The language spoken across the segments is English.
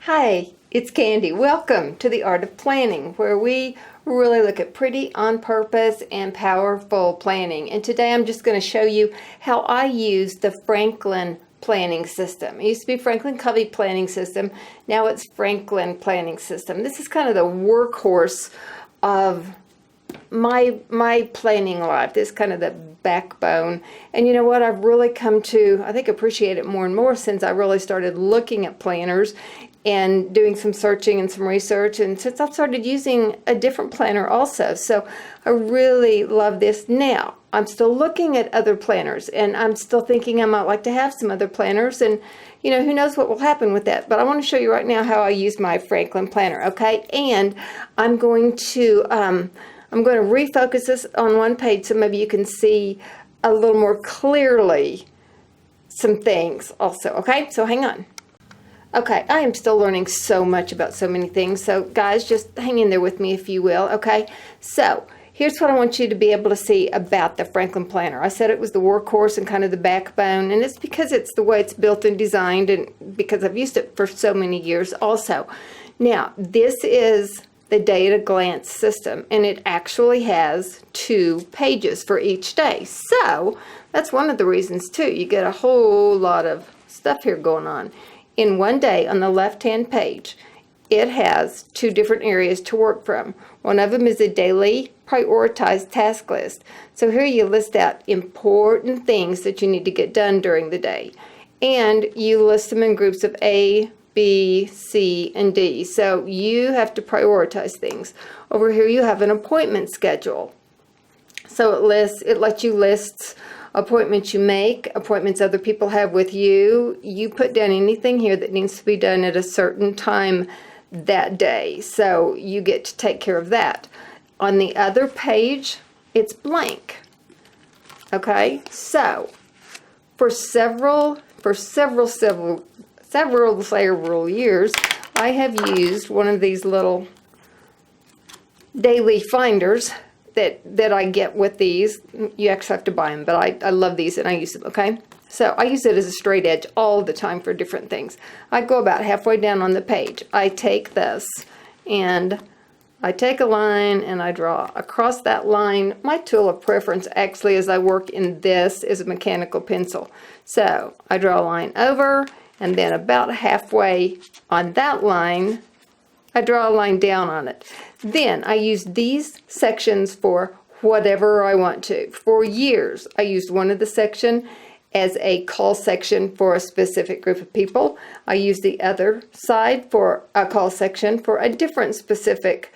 Hi, it's Candy. Welcome to the Art of Planning, where we really look at pretty, on purpose, and powerful planning. And today I'm just going to show you how I use the Franklin planning system. It used to be Franklin Covey planning system. Now it's Franklin planning system. This is kind of the workhorse of my planning life. This is kind of the backbone. And you know what? I've really come to, I think, appreciate it more and more since I really started looking at planners and doing some searching and some research, and since I've started using a different planner also. So I really love this. Now, I'm still looking at other planners, and I'm still thinking I might like to have some other planners, and you know, who knows what will happen with that. But I want to show you right now how I use my Franklin planner, okay? And I'm going to refocus this on one page so maybe you can see a little more clearly some things also, okay? So hang on. Okay, I am still learning so much about so many things, so guys, just hang in there with me if you will, okay? So, here's what I want you to be able to see about the Franklin Planner. I said it was the workhorse and kind of the backbone, and it's because it's the way it's built and designed, and because I've used it for so many years also. Now, this is the day-at-a-glance system, and it actually has 2 pages for each day. So, that's one of the reasons, too. You get a whole lot of stuff here going on. In one day, on the left-hand page, it has 2 different areas to work from. One of them is a daily prioritized task list. So here you list out important things that you need to get done during the day. And you list them in groups of A, B, C, and D. So you have to prioritize things. Over here you have an appointment schedule. So it lets you list appointments you make, appointments other people have with you. You put down anything here that needs to be done at a certain time that day. So you get to take care of that. On the other page, it's blank. Okay, so for several years, I have used one of these little daily finders that I get with these. You actually have to buy them, but I love these and I use them, okay? So I use it as a straight edge all the time for different things. I go about halfway down on the page. I take this and I take a line and I draw across that line. My tool of preference actually as I work in this is a mechanical pencil. So I draw a line over, and then about halfway on that line, I draw a line down on it. Then I use these sections for whatever I want to. For years, I used one of the section as a call section for a specific group of people. I used the other side for a call section for a different specific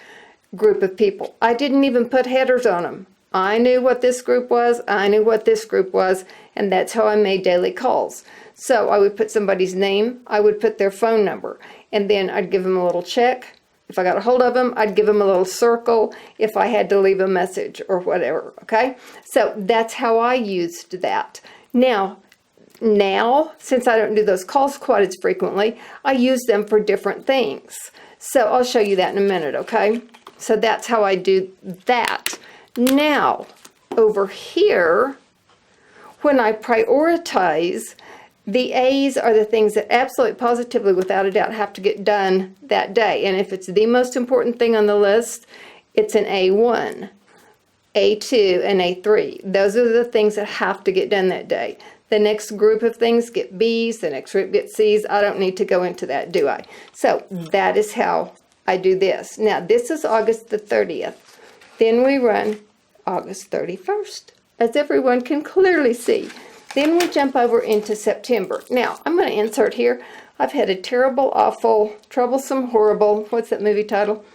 group of people. I didn't even put headers on them. I knew what this group was, I knew what this group was, and that's how I made daily calls. So I would put somebody's name, I would put their phone number, and then I'd give them a little check. If I got a hold of them, I'd give them a little circle if I had to leave a message or whatever, okay? So that's how I used that. Now, since I don't do those calls quite as frequently, I use them for different things. So I'll show you that in a minute, okay? So that's how I do that. Now, over here, when I prioritize, the A's are the things that absolutely positively, without a doubt, have to get done that day. And if it's the most important thing on the list, it's an A1, A2, and A3. Those are the things that have to get done that day. The next group of things get B's, the next group gets C's. I don't need to go into that, do I? So that is how I do this. Now, this is August the 30th. Then we run August 31st, as everyone can clearly see. Then we jump over into September. Now, I'm going to insert here. I've had a terrible, awful, troublesome, horrible, what's that movie title?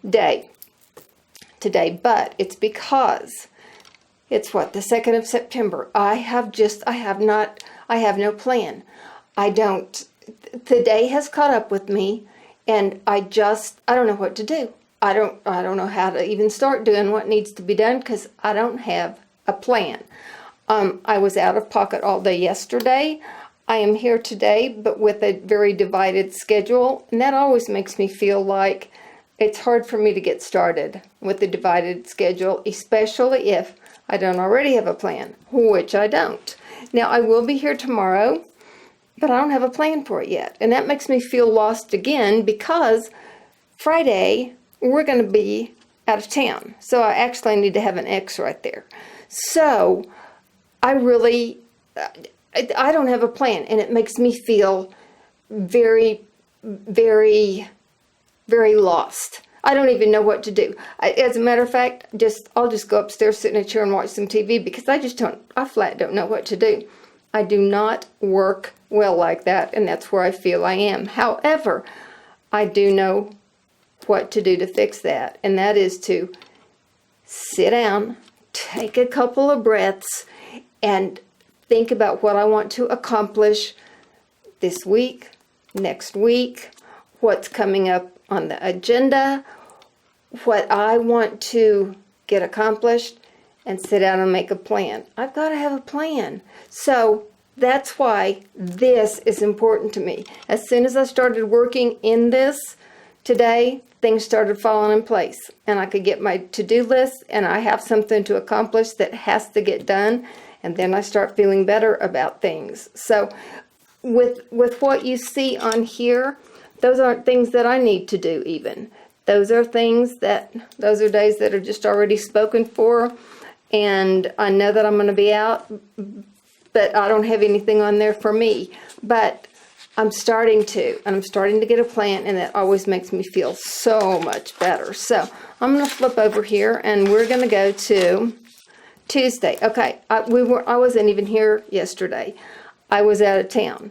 Day today, but it's because it's what, the 2nd of September. I have no plan. The day has caught up with me, and I don't know what to do. I don't know how to even start doing what needs to be done because I don't have a plan. I was out of pocket all day yesterday. I am here today, but with a very divided schedule, and that always makes me feel like it's hard for me to get started with a divided schedule, especially if I don't already have a plan, which I don't. Now, I will be here tomorrow but I don't have a plan for it yet. And that makes me feel lost again, because Friday we're going to be out of town. So I actually need to have an X right there. So I don't have a plan, and it makes me feel very, very, very lost. I don't even know what to do. As a matter of fact, I'll just go upstairs, sit in a chair, and watch some TV, because I flat don't know what to do. I do not work well like that, and that's where I feel I am. However, I do know what to do to fix that, and that is to sit down, take a couple of breaths, and think about what I want to accomplish this week, next week, what's coming up on the agenda, what I want to get accomplished, and sit down and make a plan. I've got to have a plan. So that's why this is important to me. As soon as I started working in this today, things started falling in place, and I could get my to-do list, and I have something to accomplish that has to get done, and then I start feeling better about things. So with what you see on here, those aren't things that I need to do even. Those are days that are just already spoken for, and I know that I'm going to be out, but I don't have anything on there for me. But I'm starting to get a plan, and that always makes me feel so much better. So I'm going to flip over here, and we're going to go to Tuesday. Okay, I wasn't even here yesterday. I was out of town.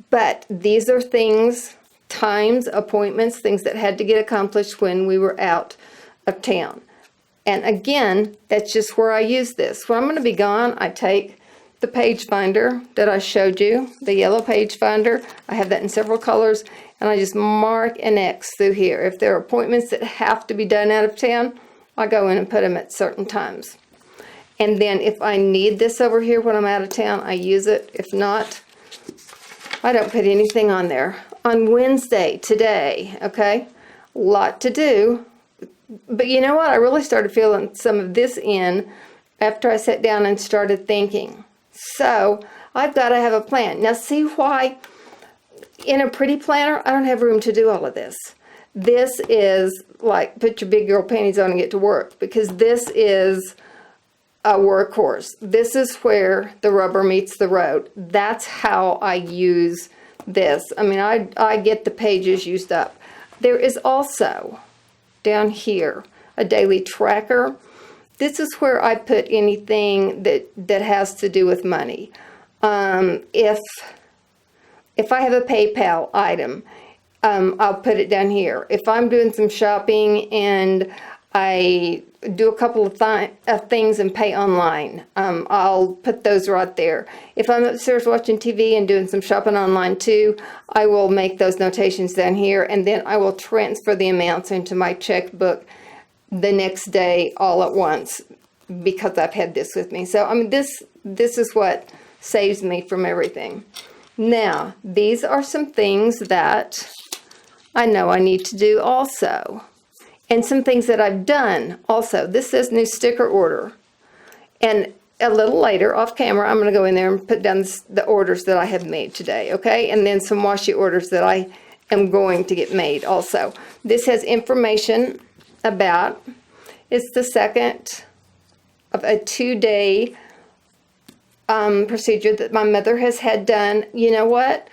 But these are things, times, appointments, things that had to get accomplished when we were out of town. And again, that's just where I use this. When I'm going to be gone, I take the page finder that I showed you, the yellow page finder. I have that in several colors, and I just mark an X through here. If there are appointments that have to be done out of town, I go in and put them at certain times. And then if I need this over here when I'm out of town, I use it. If not, I don't put anything on there. On Wednesday, today, okay, a lot to do. But you know what? I really started feeling some of this in after I sat down and started thinking. So I've got to have a plan. Now see why in a pretty planner, I don't have room to do all of this. This is like put your big girl panties on and get to work, because this is a workhorse. This is where the rubber meets the road. That's how I use this. I mean, I get the pages used up. There is also down here a daily tracker. This is where I put anything that has to do with money. If I have a PayPal item, I'll put it down here. If I'm doing some shopping and I do a couple of things and pay online, I'll put those right there. If I'm upstairs watching TV and doing some shopping online too, I will make those notations down here, and then I will transfer the amounts into my checkbook the next day all at once, because I've had this with me. So I mean, this is what saves me from everything. Now, these are some things that I know I need to do also, and some things that I've done also. This says new sticker order, and a little later off camera I'm going to go in there and put down the orders that I have made today, okay? And then some washi orders that I am going to get made also. This has information about, it's the second of a 2-day procedure that my mother has had done. You know what?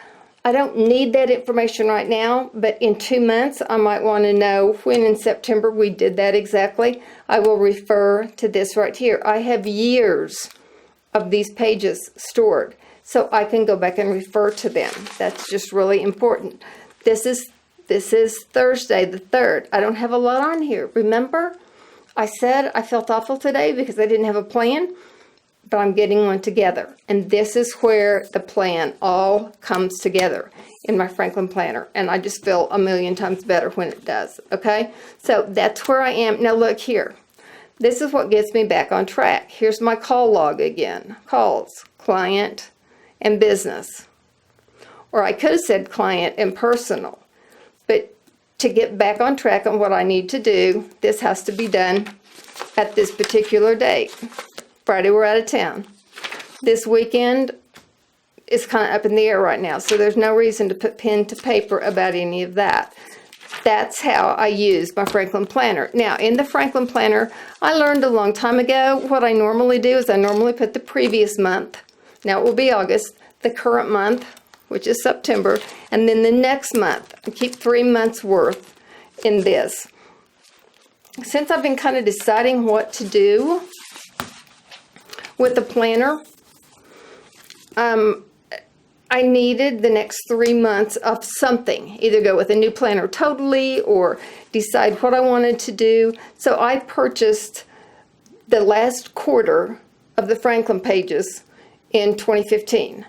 I don't need that information right now, but in 2 months I might want to know when in September we did that exactly. I will refer to this right here. I have years of these pages stored, so I can go back and refer to them. That's just really important. This is Thursday the 3rd. I don't have a lot on here. Remember, I said I felt awful today because I didn't have a plan, but I'm getting one together. And this is where the plan all comes together in my Franklin planner. And I just feel a million times better when it does, okay? So that's where I am. Now look here. This is what gets me back on track. Here's my call log again. Calls, client, and business. Or I could have said client and personal. But to get back on track on what I need to do, this has to be done at this particular date. Friday we're out of town. This weekend is kind of up in the air right now. So there's no reason to put pen to paper about any of that. That's how I use my Franklin Planner. Now, in the Franklin Planner, I learned a long time ago, what I normally do is I normally put the previous month. Now, it will be August, the current month, which is September, and then the next month. I keep 3 months worth in this. Since I've been kind of deciding what to do with the planner, I needed the next 3 months of something, either go with a new planner totally or decide what I wanted to do. So I purchased the last quarter of the Franklin pages in 2015.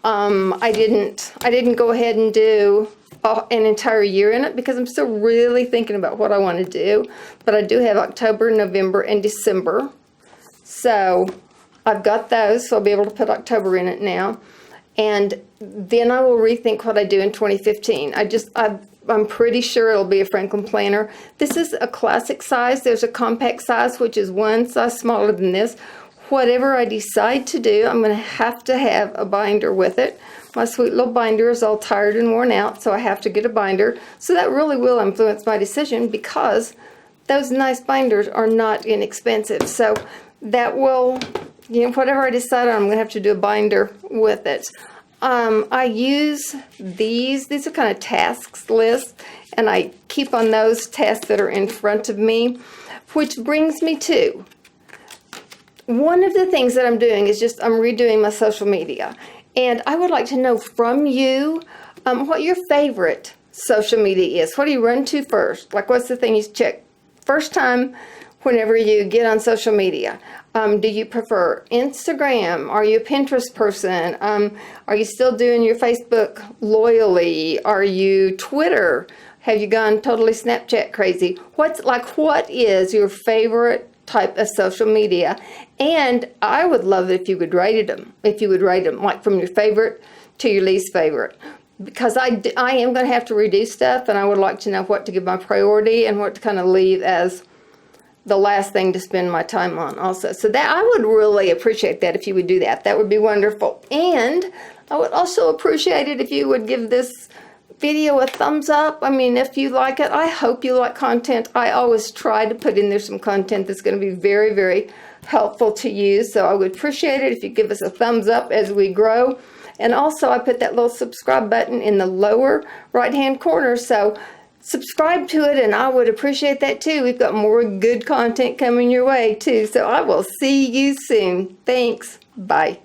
I didn't go ahead and do an entire year in it because I'm still really thinking about what I want to do. But I do have October, November, and December. So I've got those, so I'll be able to put October in it now. And then I will rethink what I do in 2015. I'm pretty sure it'll be a Franklin Planner. This is a classic size. There's a compact size, which is one size smaller than this. Whatever I decide to do, I'm going to have a binder with it. My sweet little binder is all tired and worn out, so I have to get a binder. So that really will influence my decision because those nice binders are not inexpensive. So that will, whatever I decide on, I'm going to have to do a binder with it. I use these are kind of tasks lists, and I keep on those tasks that are in front of me, which brings me to one of the things that I'm doing is I'm redoing my social media. And I would like to know from you what your favorite social media is. What do you run to first? Like, what's the thing you check first time whenever you get on social media? Do you prefer Instagram? Are you a Pinterest person? Are you still doing your Facebook loyally? Are you Twitter? Have you gone totally Snapchat crazy? What is your favorite type of social media? And I would love it if you would rate them. If you would rate them like from your favorite to your least favorite. Because I am going to have to redo stuff, and I would like to know what to give my priority and what to kind of leave as the last thing to spend my time on also. So that I would really appreciate that if you would do that. That would be wonderful. And I would also appreciate it if you would give this video a thumbs up. I mean, if you like it, I hope you like content. I always try to put in there some content that's going to be very, very helpful to you. So I would appreciate it if you give us a thumbs up as we grow. And also, I put that little subscribe button in the lower right-hand corner. So subscribe to it, and I would appreciate that too. We've got more good content coming your way too. So I will see you soon. Thanks. Bye.